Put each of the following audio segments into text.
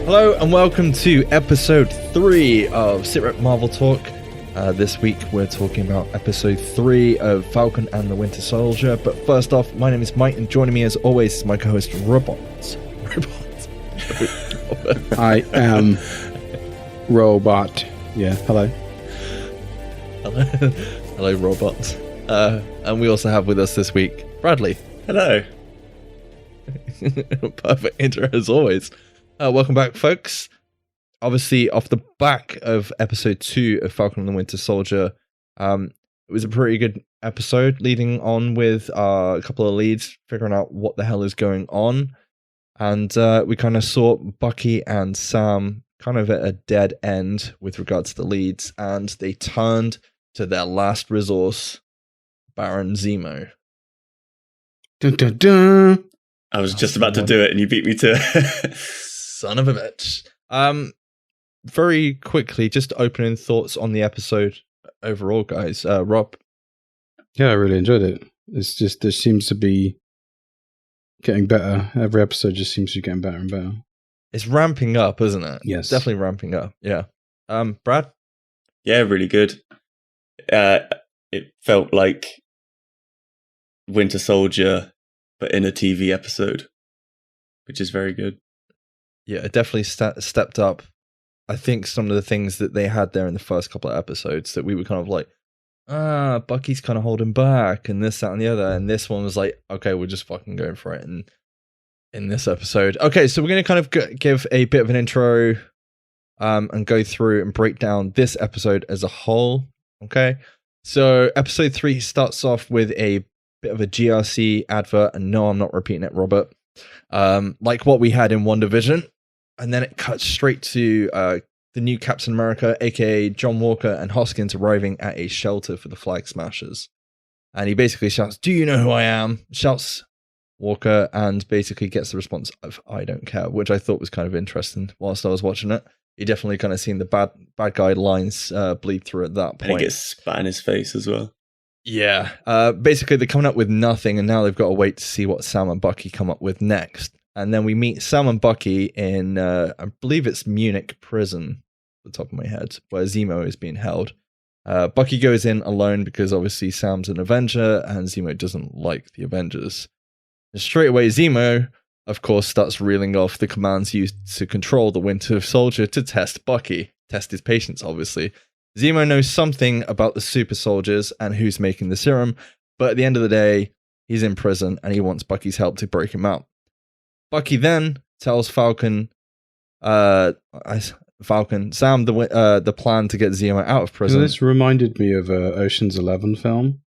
Hello and welcome to episode 3 of SITREP Marvel Talk. This week we're talking about episode 3 of Falcon and the Winter Soldier. But first off, my name is Mike and joining me as always is my co-host Robot. I am Robot. Yeah, hello. Hello Robot. And we also have with us this week Bradley. Hello. Perfect intro as always. Welcome back, folks. Obviously, off the back of episode 2 of Falcon and the Winter Soldier, it was a pretty good episode, leading on with a couple of leads, figuring out what the hell is going on. And we kind of saw Bucky and Sam kind of at a dead end with regards to the leads, and they turned to their last resource, Baron Zemo. Dun, dun, dun. I was just about to do it and you beat me to it. Son of a bitch. Very quickly, just opening thoughts on the episode overall, guys. Rob? Yeah, I really enjoyed it. It's just, there seems to be getting better. Every episode just seems to be getting better and better. It's ramping up, isn't it? Yes. It's definitely ramping up, yeah. Brad? Yeah, really good. It felt like Winter Soldier, but in a TV episode, which is very good. Yeah, it definitely stepped up. I think some of the things that they had there in the first couple of episodes that we were kind of like, Bucky's kind of holding back and this, that, and the other. And this one was like, okay, we're just fucking going for it in this episode. Okay, so we're going to kind of give a bit of an intro and go through and break down this episode as a whole. Okay, so episode 3 starts off with a bit of a GRC advert. And no, I'm not repeating it, Robert. Like what we had in WandaVision. And then it cuts straight to the new Captain America, aka John Walker and Hoskins arriving at a shelter for the Flag Smashers. And he basically shouts, "Do you know who I am?" Shouts Walker and basically gets the response of, "I don't care," which I thought was kind of interesting whilst I was watching it. You definitely kind of seen the bad guy lines bleed through at that point. And he gets spat in his face as well. Yeah. Basically, they're coming up with nothing, and now they've got to wait to see what Sam and Bucky come up with next. And then we meet Sam and Bucky in, I believe it's Munich prison, off the top of my head, where Zemo is being held. Bucky goes in alone because obviously Sam's an Avenger, and Zemo doesn't like the Avengers. And straight away, Zemo, of course, starts reeling off the commands used to control the Winter Soldier to test Bucky. Test his patience, obviously. Zemo knows something about the Super Soldiers and who's making the serum, but at the end of the day, he's in prison and he wants Bucky's help to break him out. Bucky then tells Falcon, Sam, the plan to get Zemo out of prison. This reminded me of a Ocean's 11 film.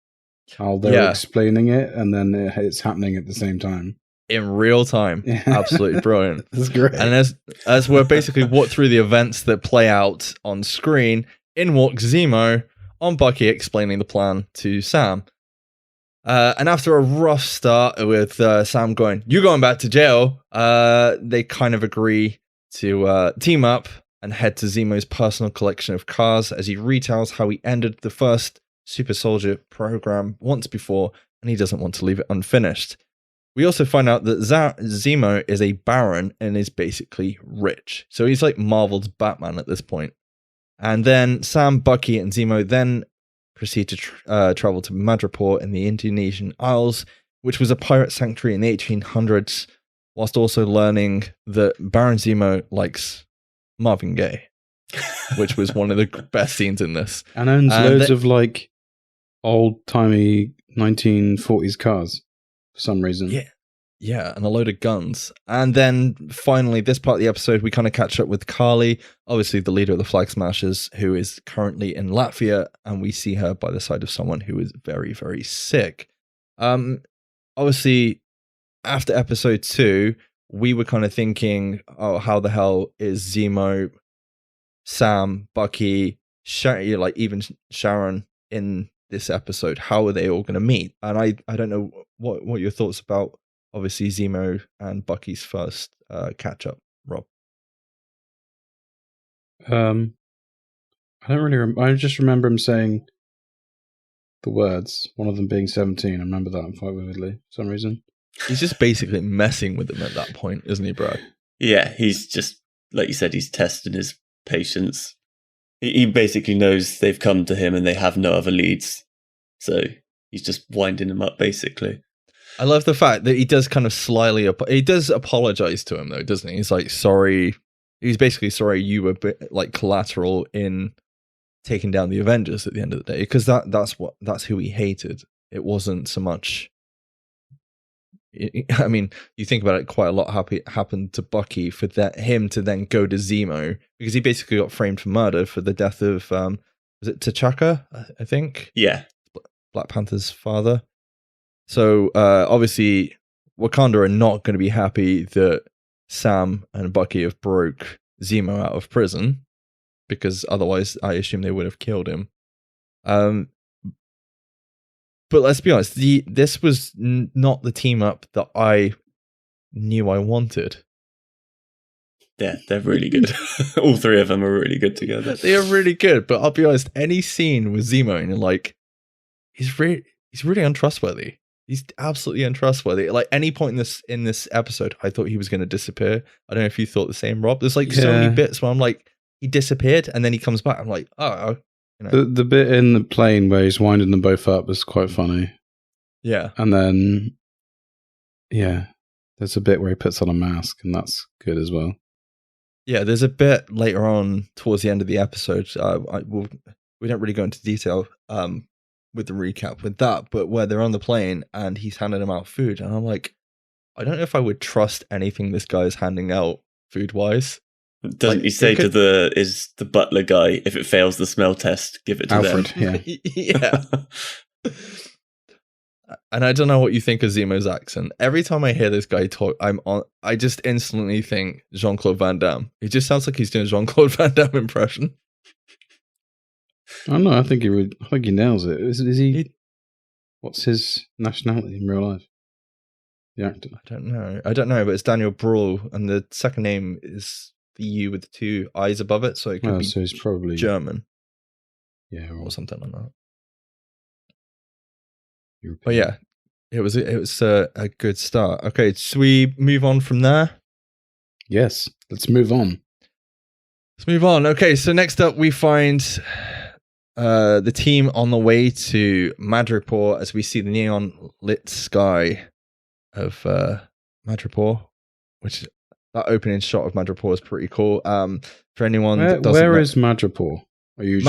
How they're explaining it and then it's happening at the same time. In real time. Yeah. Absolutely brilliant. That's great. And as we're basically walk through the events that play out on screen, in walks Zemo on Bucky explaining the plan to Sam. And after a rough start with Sam going, "You're going back to jail," they kind of agree to team up and head to Zemo's personal collection of cars as he retells how he ended the first Super Soldier program once before and he doesn't want to leave it unfinished. We also find out that Zemo is a Baron and is basically rich. So he's like Marvel's Batman at this point. And then Sam, Bucky, and Zemo then proceed to travel to Madripoor in the Indonesian Isles, which was a pirate sanctuary in the 1800s, whilst also learning that Baron Zemo likes Marvin Gaye, which was one of the best scenes in this. And owns loads of like old-timey 1940s cars for some reason. Yeah, and a load of guns. And then finally, this part of the episode, we kind of catch up with Carly, obviously the leader of the Flag Smashers, who is currently in Latvia, and we see her by the side of someone who is very, very sick. Obviously, after episode 2, we were kind of thinking, oh, how the hell is Zemo, Sam, Bucky, like even Sharon in this episode? How are they all going to meet? And I don't know what your thoughts about obviously Zemo and Bucky's first catch up, Rob. I don't really. I just remember him saying the words. One of them being 17. I remember that quite vividly for some reason. He's just basically messing with him at that point, isn't he, Brad? Yeah, he's just like you said, he's testing his patience. He basically knows they've come to him and they have no other leads. So he's just winding them up, basically. I love the fact that he does kind of slyly, he does apologize to him though, doesn't he? He's like, sorry. He's basically sorry you were like collateral in taking down the Avengers at the end of the day, because that's who he hated. It wasn't so much. I mean, you think about it, quite a lot happened to Bucky for him to then go to Zemo, because he basically got framed for murder for the death of was it T'Chaka, I think? Yeah. Black Panther's father. So obviously Wakanda are not going to be happy that Sam and Bucky have broke Zemo out of prison, because otherwise I assume they would have killed him. But let's be honest, this was not the team up that I knew I wanted. Yeah, they're really good. All three of them are really good together. They are really good, but I'll be honest, any scene with Zemo and you're like, he's really untrustworthy. He's absolutely untrustworthy. Like any point in this episode, I thought he was going to disappear. I don't know if you thought the same, Rob. There's like so many bits where I'm like, he disappeared and then he comes back. I'm like, oh. You know. The bit in the plane where he's winding them both up was quite funny. Yeah. And then, there's a bit where he puts on a mask, and that's good as well. Yeah, there's a bit later on towards the end of the episode. We don't really go into detail with the recap with that, but where they're on the plane and he's handing them out food, and I'm like, I don't know if I would trust anything this guy is handing out food-wise. Doesn't he say to the butler guy, if it fails the smell test, give it to Alfred, them? Yeah. And I don't know what you think of Zemo's accent. Every time I hear this guy talk, I just instantly think Jean-Claude Van Damme. He just sounds like he's doing Jean-Claude Van Damme impression. I don't know. I think he nails it. Is he? What's his nationality in real life? The actor. I don't know, but it's Daniel Bruhl, and the second name is the U with the two eyes above it, so it could be so he's probably German. Yeah, or something like that. European. But yeah, it was a good start. Okay, so we move on from there? Yes, let's move on. Okay, so next up we find the team on the way to Madripoor as we see the neon lit sky of Madripoor, which that opening shot of Madripoor is pretty cool. For anyone that doesn't where know, is Madripoor? Are you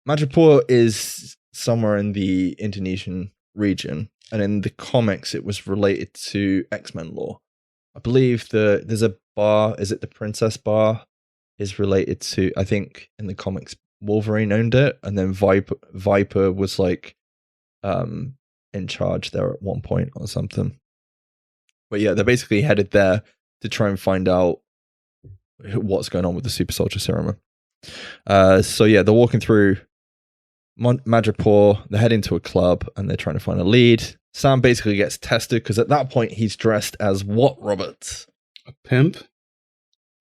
Madripoor is somewhere in the Indonesian region, and in the comics it was related to X-Men lore. I believe there's a bar, is it the Princess Bar, is related to, I think in the comics Wolverine owned it, and then Viper was like in charge there at one point or something. But yeah, they're basically headed there to try and find out what's going on with the Super Soldier Serum. So yeah, they're walking through Madripoor, they're heading to a club and they're trying to find a lead. Sam basically gets tested because at that point he's dressed as what, Robert? A pimp?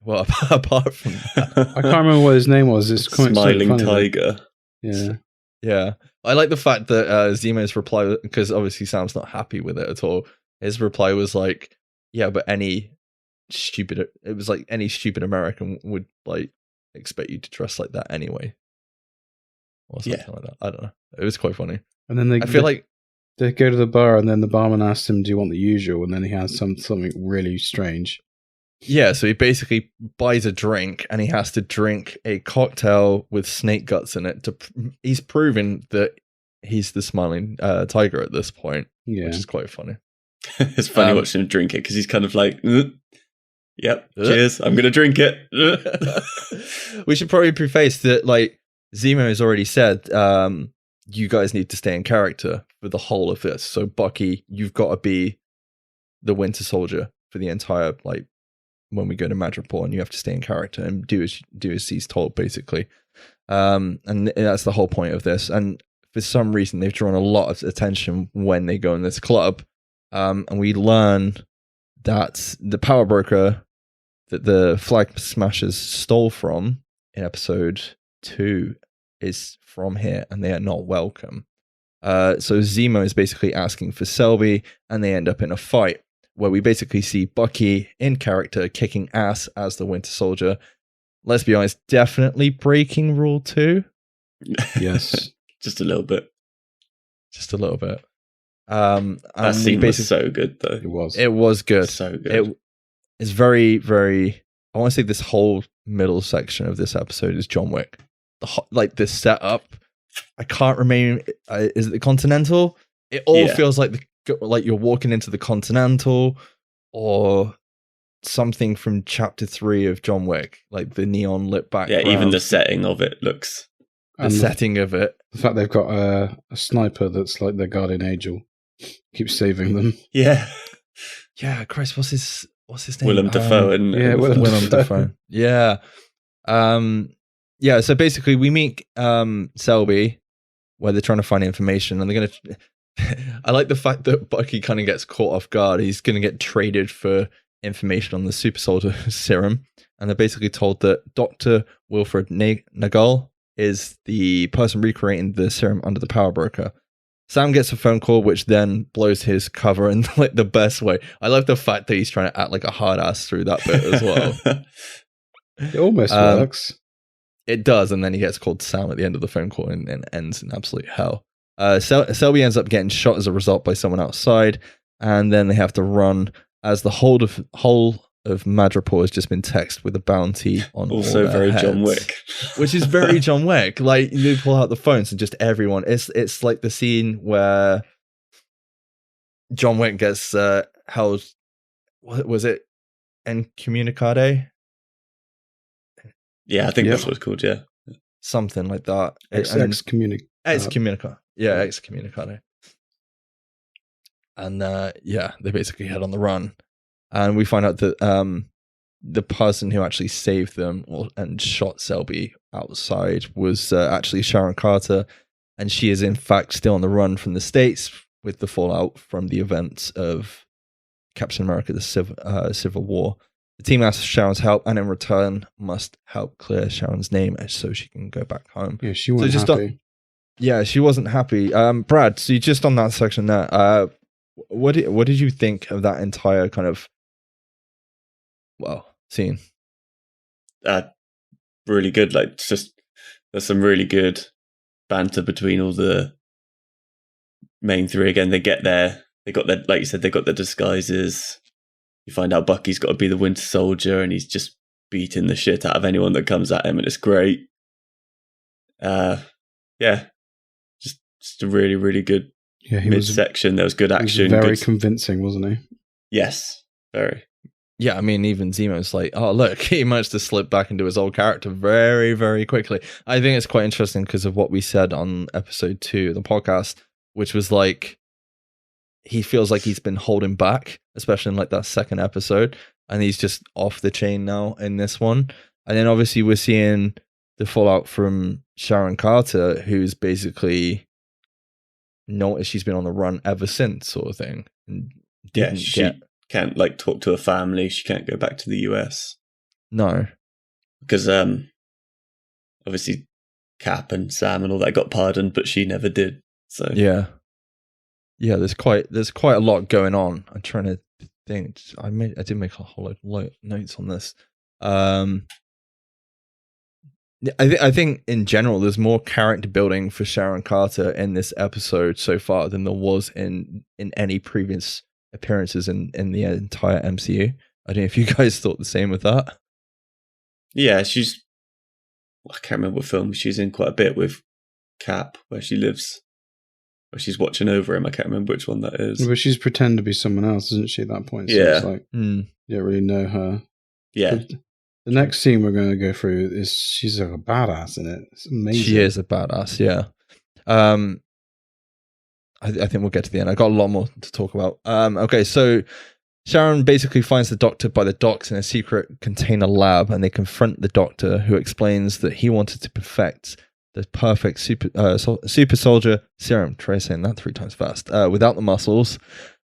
Well, apart from that. I can't remember what his name was. It's Smiling Tiger. Yeah. I like the fact that Zemo's reply, because obviously Sam's not happy with it at all. His reply was like, yeah, but any stupid American would like expect you to dress like that anyway. Or something like that. I don't know. It was quite funny. And then they go to the bar, and then the barman asks him, do you want the usual? And then he has something really strange. Yeah, so he basically buys a drink, and he has to drink a cocktail with snake guts in it. He's proven that he's the smiling tiger at this point, which is quite funny. It's funny watching him drink it, because he's kind of like, yep, cheers, I'm going to drink it. We should probably preface that, like, Zemo has already said, you guys need to stay in character for the whole of this. So Bucky, you've got to be the Winter Soldier for the entire, like, when we go to Madripoor, and you have to stay in character and do as he's told, basically. And that's the whole point of this. And for some reason, they've drawn a lot of attention when they go in this club. And we learn that the power broker that the Flag Smashers stole from in episode 2 is from here, and they are not welcome. So Zemo is basically asking for Selby, and they end up in a fight. where we basically see Bucky in character kicking ass as the Winter Soldier. Let's be honest, definitely breaking Rule 2. Yes. Just a little bit. Just a little bit. That scene was so good, though. It was good. So good. It's very, very... I want to say this whole middle section of this episode is John Wick. The setup. I can't remember. Is it the Continental? It all feels like you're walking into the Continental or something from Chapter 3 of John Wick, like the neon lit background. Yeah, even the setting of it looks. The setting of it. The fact they've got a sniper that's like their guardian angel, keeps saving them. Yeah. Yeah, Christ, what's his name? Willem Dafoe and Willem Dafoe. Yeah. Yeah, so basically we meet Selby where they're trying to find information, and they're going to... I like the fact that Bucky kind of gets caught off guard. He's going to get traded for information on the Super Soldier Serum, and they're basically told that Dr. Wilfred Nagel is the person recreating the serum under the power broker. Sam gets a phone call, which then blows his cover in like the best way. I love the fact that he's trying to act like a hard ass through that bit as well. It almost works. It does, and then he gets called Sam at the end of the phone call and ends in absolute hell. Selby ends up getting shot as a result by someone outside, and then they have to run as the whole of Madripoor has just been texted with a bounty on also all their very heads, John Wick, which is very John Wick. Like you pull out the phones and just everyone. It's like the scene where John Wick gets held. What was it? Incommunicado? Yeah, I think that's what it's called. Yeah, something like that. Excommunicado. Excommunicado. Yeah, excommunicado. And they basically head on the run. And we find out that the person who actually saved them and shot Selby outside was actually Sharon Carter. And she is, in fact, still on the run from the States with the fallout from the events of Captain America, the Civil War. The team asks Sharon's help, and in return must help clear Sharon's name so she can go back home. Yeah, she wasn't happy. She wasn't happy. Brad, so you just on that section there, what did you think of that entire kind of scene? Really good. Like, just there's some really good banter between all the main three. Again, they get there. They got their, like you said, they got their disguises. You find out Bucky's got to be the Winter Soldier, and he's just beating the shit out of anyone that comes at him, and it's great. Just a really, really good midsection. There was good action. He was very convincing, wasn't he? Yes, very. Yeah, I mean, even Zemo's like, oh, look, he managed to slip back into his old character very, very quickly. I think it's quite interesting because of what we said on episode 2 of the podcast, which was like, he feels like he's been holding back, especially in like that second episode, and he's just off the chain now in this one. And then obviously we're seeing the fallout from Sharon Carter, who's basically noticed she's been on the run ever since, sort of thing. And she can't like talk to her family. She can't go back to the US. No, because obviously Cap and Sam and all that got pardoned, but she never did. So yeah. There's quite a lot going on. I'm trying to think. I did make a whole lot of notes on this. I think in general, there's more character building for Sharon Carter in this episode so far than there was in any previous appearances in the entire MCU. I don't know if you guys thought the same with that. Yeah, I can't remember what film she's in quite a bit with Cap, where she lives, where she's watching over him. I can't remember which one that is. But she's pretending to be someone else, isn't she, at that point? So it's like, you don't really know her. Yeah. But the next scene we're going to go through is she's like a badass in it. It's amazing. She is a badass, yeah. I think we'll get to the end. I got a lot more to talk about. Okay, so Sharon basically finds the Doctor by the docks in a secret container lab, and they confront the Doctor, who explains that he wanted to perfect the perfect Super Soldier Serum. Try saying that 3 times fast. Without the muscles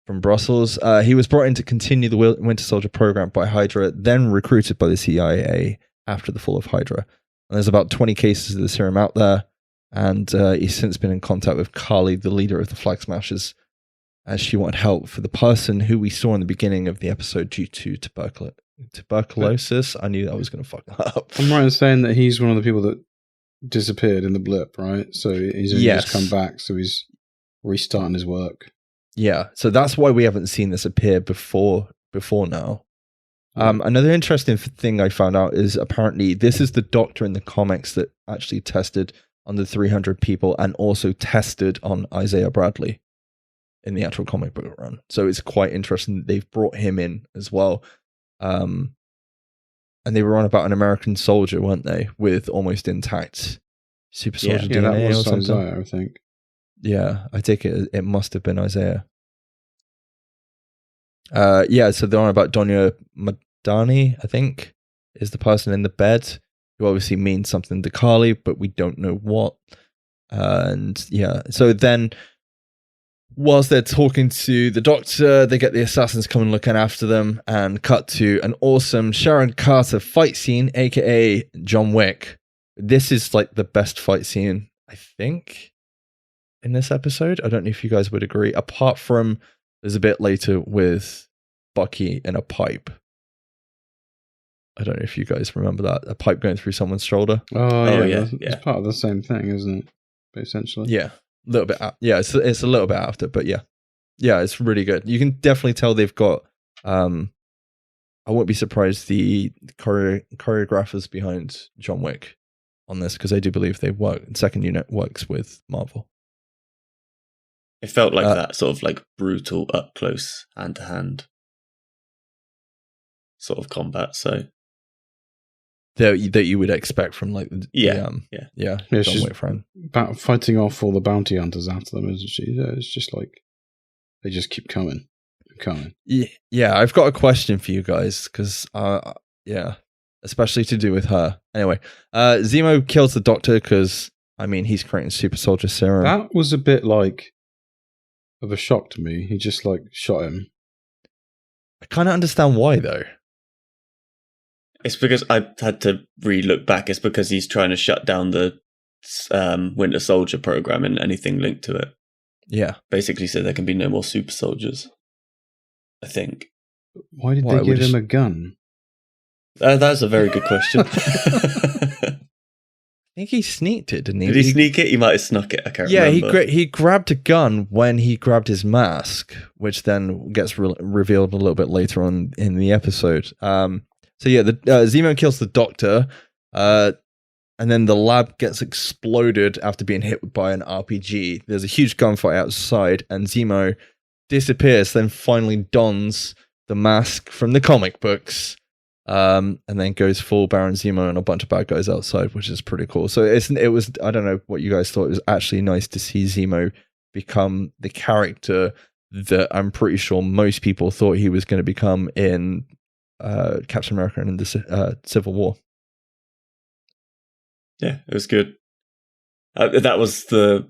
from Brussels. He was brought in to continue the Winter Soldier program by Hydra, then recruited by the CIA after the fall of Hydra. And there's about 20 cases of the serum out there. And he's since been in contact with Carly, the leader of the Flag Smashers. as she wanted help for the person who we saw in the beginning of the episode due to tuberculosis. I knew I was going to fuck that up. I'm right in saying that he's one of the people that disappeared in the blip, right? So he's only just come back, so he's restarting his work. Yeah, so that's why we haven't seen this appear before now. Another interesting thing I found out is apparently this is the Doctor in the comics that actually tested on the 300 people and also tested on Isaiah Bradley in the actual comic book run. So it's quite interesting that they've brought him in as well. And they were on about an American soldier, weren't they? With almost intact Super Soldier DNA that was or something. Isaiah, I think. Yeah, I take it must have been Isaiah. So they're on about Donya Madani, I think, is the person in the bed, who obviously means something to Carly, but we don't know what. And yeah, so then whilst they're talking to the Doctor, they get the assassins coming looking after them and cut to an awesome Sharon Carter fight scene, aka John Wick. This is like the best fight scene, I think, in this episode. I don't know if you guys would agree, apart from there's a bit later with Bucky in a pipe. I don't know if you guys remember that. A pipe going through someone's shoulder. Oh yeah. It's part of the same thing, isn't it? Essentially. Yeah. A little bit. It's a little bit after, but yeah. Yeah, it's really good. You can definitely tell they've got, I won't be surprised the choreographers behind John Wick on this, because I do believe they work, second unit works with Marvel. It felt like that sort of like brutal, up close, hand to hand sort of combat. So that you would expect from like John Wick friend fighting off all the bounty hunters after them, isn't she? It's just like they just keep coming. Yeah, I've got a question for you guys because especially to do with her. Anyway, Zemo kills the Doctor because he's creating Super Soldier Serum. That was a bit like of a shock to me. He just like shot him. I kind of understand why though. It's because I had to re-look back. It's because he's trying to shut down the Winter Soldier program and anything linked to it. Yeah. Basically, so there can be no more super soldiers, I think. Why did they give him a gun? That's a very good question. I think he sneaked it, didn't he? Did he sneak it? He might have snuck it. I can't remember. He grabbed a gun when he grabbed his mask, which then gets revealed a little bit later on in the episode. So yeah, the Zemo kills the Doctor, and then the lab gets exploded after being hit by an RPG. There's a huge gunfight outside, and Zemo disappears, then finally dons the mask from the comic books, and then goes full Baron Zemo and a bunch of bad guys outside, which is pretty cool. So it was, I don't know what you guys thought, it was actually nice to see Zemo become the character that I'm pretty sure most people thought he was going to become in Captain America and in the Civil War. Yeah, it was good. That was the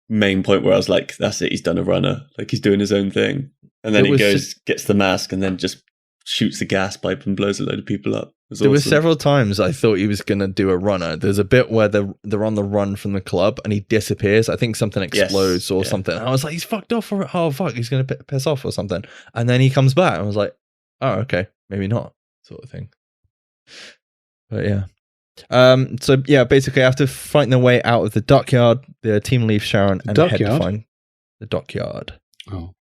main point where I was like, that's it, he's done a runner. Like, he's doing his own thing. And then he gets the mask and then just shoots the gas pipe and blows a load of people up. There were several times I thought he was going to do a runner. There's a bit where they're on the run from the club and he disappears. I think something explodes or something. I was like, he's fucked off. Oh, fuck, he's going to piss off or something. And then he comes back and I was like, oh, okay, maybe not, sort of thing. But yeah. So yeah, basically after fighting their way out of the dockyard, the team leaves Sharon and head to find the dockyard. Oh.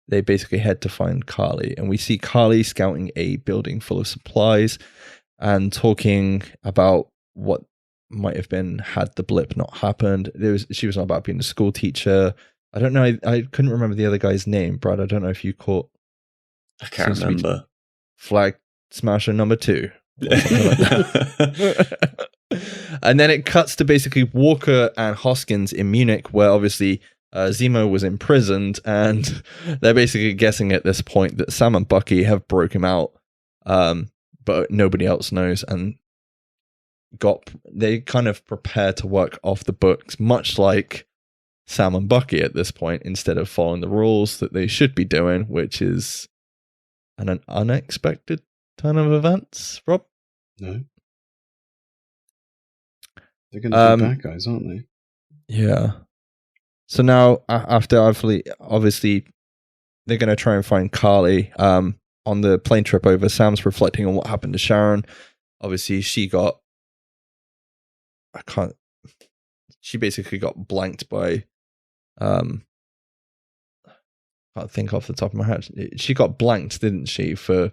They basically head to find Carly, and we see Carly scouting a building full of supplies and talking about what might have been had the blip not happened. She was on about being a school teacher. I don't know. I couldn't remember the other guy's name, Brad. I don't know if you caught. I can't remember. Flag Smasher number 2. And then it cuts to basically Walker and Hoskins in Munich, where obviously Zemo was imprisoned, and they're basically guessing at this point that Sam and Bucky have broke him out, but nobody else knows, and they kind of prepare to work off the books, much like Sam and Bucky at this point, instead of following the rules that they should be doing, which is an unexpected turn of events. Rob? No. They're going to be bad guys, aren't they? Yeah. So now, after obviously, they're going to try and find Carly. On the plane trip over, Sam's reflecting on what happened to Sharon. Obviously, she basically got blanked by, can't think off the top of my head. She got blanked, didn't she, for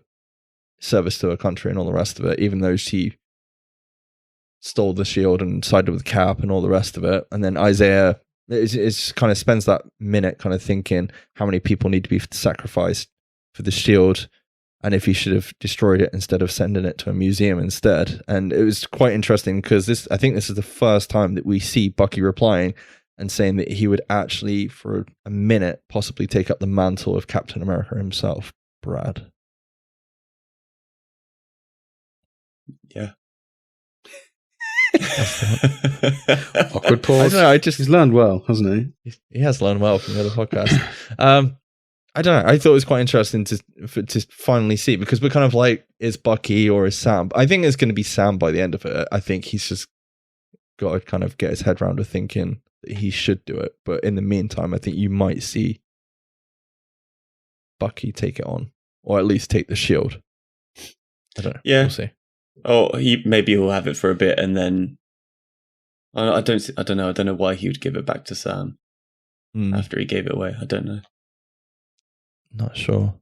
service to her country and all the rest of it, even though she stole the shield and sided with Cap and all the rest of it. And then Isaiah, it kind of spends that minute kind of thinking how many people need to be sacrificed for the shield, and if he should have destroyed it instead of sending it to a museum instead. And it was quite interesting because I think this is the first time that we see Bucky replying and saying that he would actually, for a minute, possibly take up the mantle of Captain America himself. Brad. Yeah. Awkward pause. I don't know, he's learned well, hasn't he? He has learned well from the other podcast. I don't know. I thought it was quite interesting to finally see, because we're kind of like, is Bucky or is Sam? I think it's going to be Sam by the end of it. I think he's just got to kind of get his head around to thinking that he should do it. But in the meantime, I think you might see Bucky take it on, or at least take the shield. I don't know. Yeah. We'll see. Oh, maybe he'll have it for a bit, and then I don't know. I don't know why he would give it back to Sam after he gave it away. I don't know. Not sure.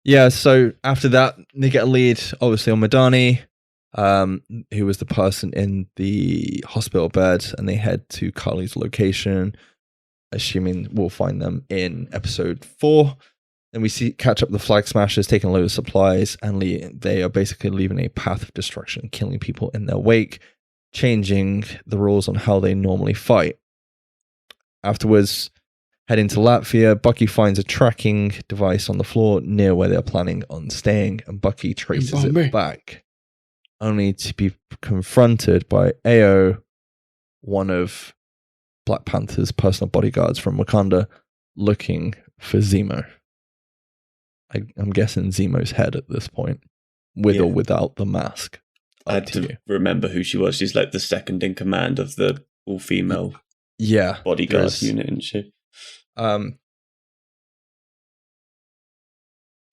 Yeah. So after that, they get a lead, obviously, on Madani, who was the person in the hospital bed, and they head to Carly's location, assuming we'll find them in episode 4. Then we catch up the Flag Smashers, taking a load of supplies, and they are basically leaving a path of destruction, killing people in their wake, changing the rules on how they normally fight. Afterwards, heading to Latvia, Bucky finds a tracking device on the floor near where they're planning on staying, and Bucky traces it back, only to be confronted by AO, one of Black Panther's personal bodyguards from Wakanda, looking for Zemo. I'm guessing Zemo's head at this point, with or without the mask. I had to remember who she was. She's like the second in command of the all-female bodyguard unit, isn't she?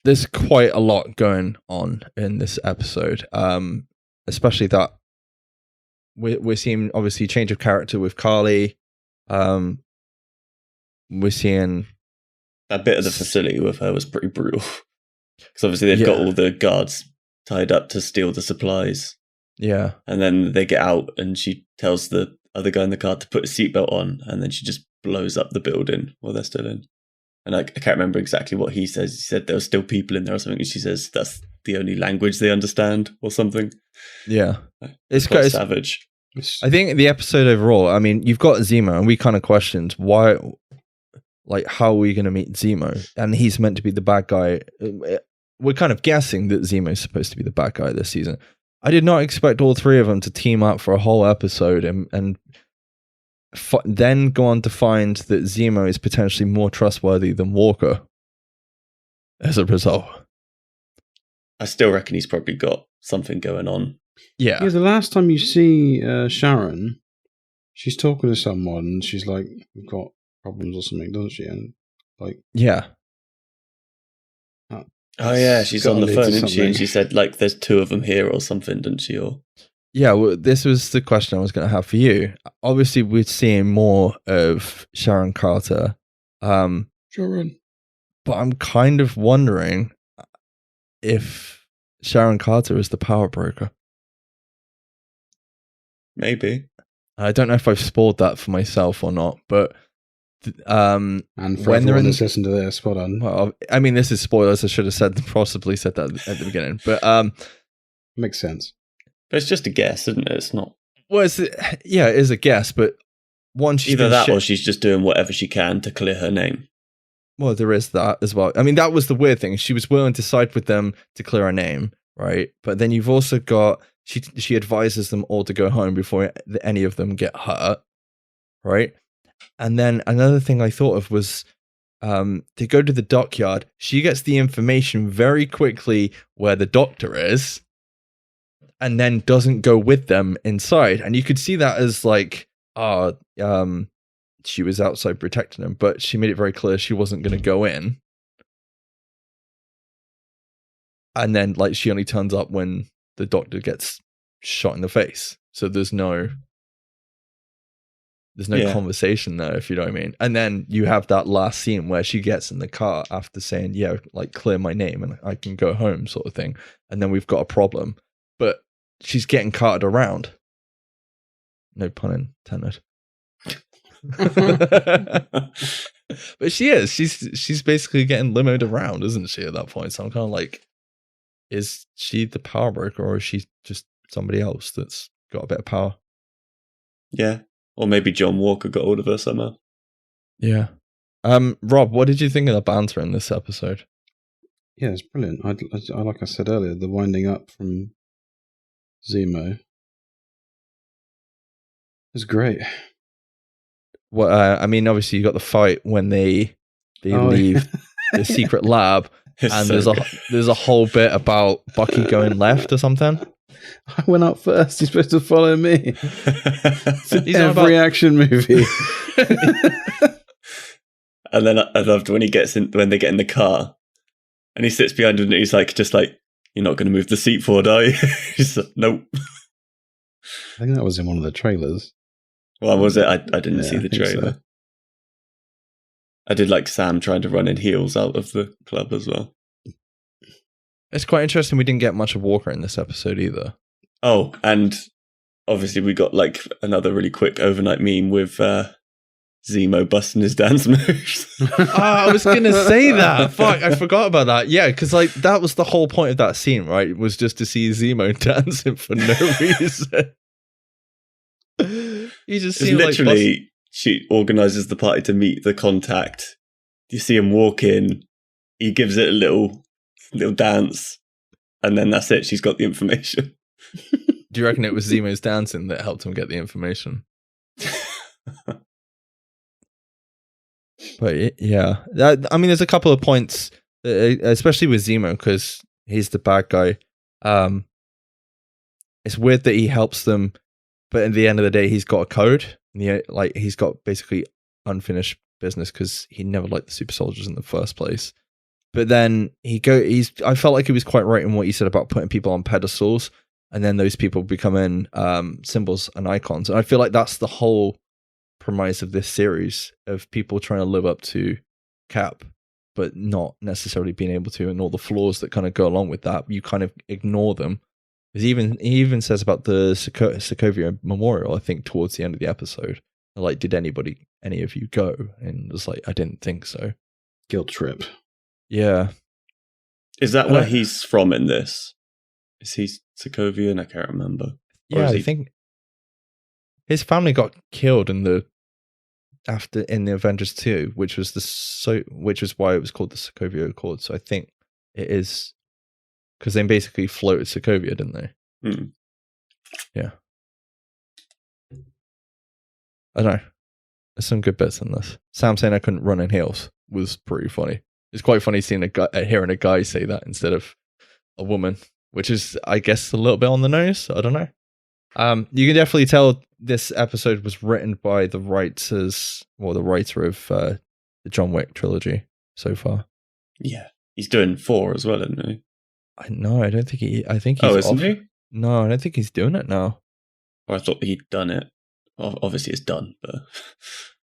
There's quite a lot going on in this episode, especially that we're seeing, obviously, change of character with Carly. We're seeing... That bit of the facility with her was pretty brutal. Because obviously they've got all the guards tied up to steal the supplies. Yeah. And then they get out and she tells the other guy in the car to put a seatbelt on, and then she just blows up the building while they're still in. And I can't remember exactly what he says. He said there were still people in there or something, and she says that's the only language they understand or something. Yeah. It's quite savage. I think the episode overall, I mean, you've got Zemo, and we kind of questioned why... Like, how are we going to meet Zemo? And he's meant to be the bad guy. We're kind of guessing that Zemo's supposed to be the bad guy this season. I did not expect all three of them to team up for a whole episode and then go on to find that Zemo is potentially more trustworthy than Walker as a result. I still reckon he's probably got something going on. Yeah. The last time you see Sharon, she's talking to someone and she's like, we've got problems or something, doesn't she? And like, yeah. Oh yeah, she's on the phone, isn't she? And she said like, "There's 2 of them here" or something, didn't she? Or yeah, well, this was the question I was going to have for you. Obviously, we're seeing more of Sharon Carter. Sharon, but I'm kind of wondering if Sharon Carter is the power broker. Maybe. I don't know if I've spoiled that for myself or not, but and for when everyone that's listened to this, spot on. Well, I mean, this is spoilers. I should have possibly said that at the beginning, but makes sense. But it's just a guess, isn't it? It's not. Well, it is a guess, but either that or she's just doing whatever she can to clear her name. Well, there is that as well. I mean, that was the weird thing. She was willing to side with them to clear her name, right? But then you've also got she advises them all to go home before any of them get hurt, right? And then another thing I thought of was they go to the dockyard. She gets the information very quickly where the doctor is, and then doesn't go with them inside. And you could see that as like, she was outside protecting him, but she made it very clear she wasn't going to go in. And then, like, she only turns up when the doctor gets shot in the face. So there's no conversation there, if you know what I mean. And then you have that last scene where she gets in the car after saying, yeah, like, clear my name and I can go home, sort of thing. And then we've got a problem. But she's getting carted around. No pun intended. But she is. She's basically getting limoed around, isn't she, at that point? So I'm kind of like, is she the power broker, or is she just somebody else that's got a bit of power? Yeah. Or maybe John Walker got hold of her somehow. Yeah. Rob, what did you think of the banter in this episode? Yeah, it's brilliant. I like I said earlier, the winding up from Zemo was great. Well, I mean, obviously you got the fight when they leave the secret lab, and so there's a whole bit about Bucky going left or something. I went up first. He's supposed to follow me. He's every action movie. And then I loved when they get in the car, and he sits behind him, and he's like, just like, "You're not going to move the seat forward, are you?" He's like, "Nope." I think that was in one of the trailers. Well, was it? I didn't see the trailer. So. I did like Sam trying to run in heels out of the club as well. It's quite interesting we didn't get much of Walker in this episode either. Oh, and obviously we got like another really quick overnight meme with Zemo busting his dance moves. I was going to say that. Fuck, I forgot about that. Yeah, because like that was the whole point of that scene, right? It was just to see Zemo dancing for no reason. You just see literally, she organizes the party to meet the contact. You see him walk in, he gives it a little dance, and then that's it. She's got the information. Do you reckon it was Zemo's dancing that helped him get the information? But yeah, I mean, there's a couple of points, especially with Zemo, because he's the bad guy. It's weird that he helps them, but at the end of the day, he's got a code. Like he's got basically unfinished business because he never liked the super soldiers in the first place. But then I felt like he was quite right in what he said about putting people on pedestals, and then those people becoming symbols and icons. And I feel like that's the whole premise of this series, of people trying to live up to Cap, but not necessarily being able to, and all the flaws that kind of go along with that. You kind of ignore them. He even says about the Sokovia Memorial, I think, towards the end of the episode. Like, did any of you go? And it was like, I didn't think so. Guilt trip. Yeah. Is that where he's from in this? Is he Sokovian? I can't remember. Yeah, I think his family got killed in the Avengers 2, which was why it was called the Sokovia Accord. So I think it is, because they basically floated Sokovia, didn't they? Yeah. I don't know. There's some good bits in this. Sam saying I couldn't run in heels was pretty funny. It's quite funny seeing hearing a guy say that instead of a woman, which is, I guess, a little bit on the nose. I don't know. You can definitely tell this episode was written by the writer of the John Wick trilogy so far. Yeah, he's doing 4 as well, isn't he? No, I don't think he. I think he's. Oh, isn't he? No, I don't think he's doing it now. Well, I thought he'd done it. Obviously, it's done, but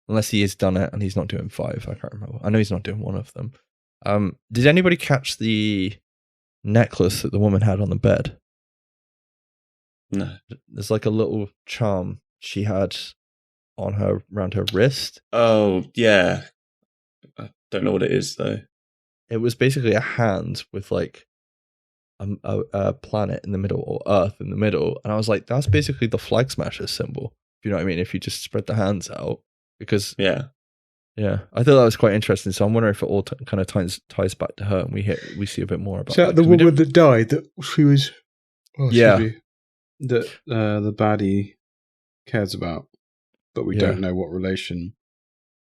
unless he has done it and he's not doing 5, I can't remember. I know he's not doing one of them. Did anybody catch the necklace that the woman had on the bed? No. There's like a little charm she had around her wrist. Oh, yeah. I don't know what it is, though. It was basically a hand with like a planet in the middle, or Earth in the middle. And I was like, that's basically the Flag Smashers symbol. You know what I mean? If you just spread the hands out. Because I thought that was quite interesting. So I'm wondering if it all kind of ties back to her, and we see a bit more about. So the woman that died, that she was, that the baddie cares about, but we don't know what relation,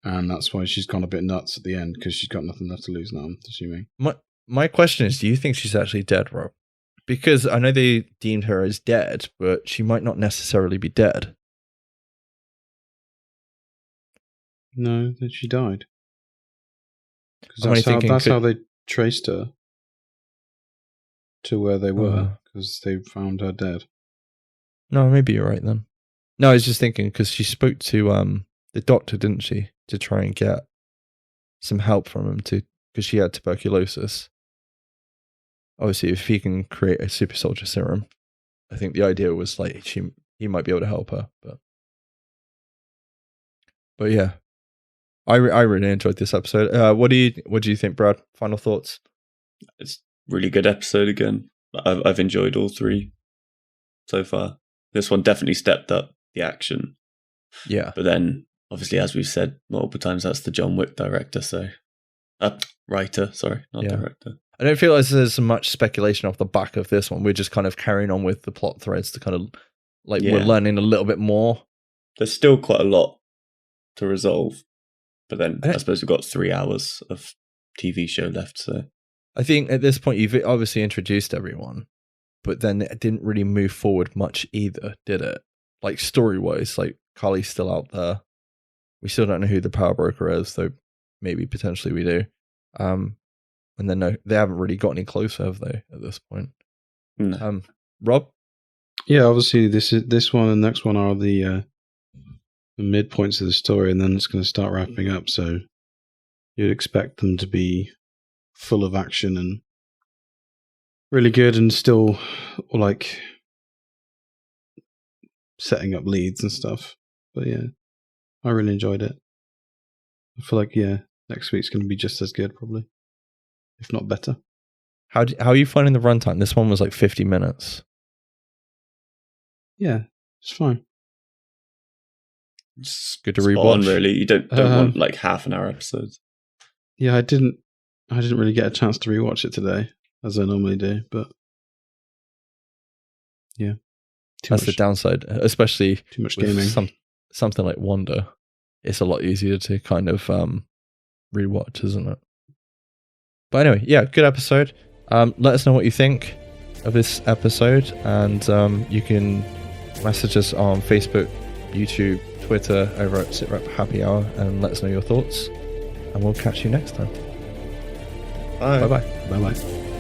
and that's why she's gone a bit nuts at the end, because she's got nothing left to lose now, I'm assuming. My question is, do you think she's actually dead, Rob? Because I know they deemed her as dead, but she might not necessarily be dead. No, then she died. Because that's how they traced her to where they were, because they found her dead. No, maybe you're right then. No, I was just thinking because she spoke to the doctor, didn't she, to try and get some help from him because she had tuberculosis. Obviously, if he can create a Super Soldier Serum, I think the idea was like he might be able to help her. But yeah, I really enjoyed this episode. What do you think, Brad? Final thoughts? It's a really good episode again. I've enjoyed all three so far. This one definitely stepped up the action. Yeah. But then, obviously, as we've said multiple times, that's the John Wick director, writer, sorry, not director. I don't feel like there's much speculation off the back of this one. We're just kind of carrying on with the plot threads to kind of, like, we're learning a little bit more. There's still quite a lot to resolve. But then, I suppose we've got 3 hours of TV show left, so... I think at this point, you've obviously introduced everyone, but then it didn't really move forward much either, did it? Like, story-wise, like, Carly's still out there. We still don't know who the power broker is, though maybe potentially we do. And then no, they haven't really got any closer, have they, at this point? No. Rob? Yeah, obviously this one and the next one are the midpoints of the story, and then it's going to start wrapping up, so you'd expect them to be full of action and really good and still, like, setting up leads and stuff. But yeah, I really enjoyed it. I feel like, next week's going to be just as good, probably, if not better. How are you finding the runtime? This one was like 50 minutes. Yeah, it's fine. It's good to rewatch. Really, you don't want like half an hour episodes. Yeah, I didn't really get a chance to rewatch it today, as I normally do. But yeah, that's the downside, especially too much gaming. Something like Wanda. It's a lot easier to kind of rewatch, isn't it? But anyway, yeah, good episode. Let us know what you think of this episode, and you can message us on Facebook, YouTube, Twitter, over at SITREP Happy Hour, and let us know your thoughts. And we'll catch you next time. Bye. Bye-bye. Bye-bye.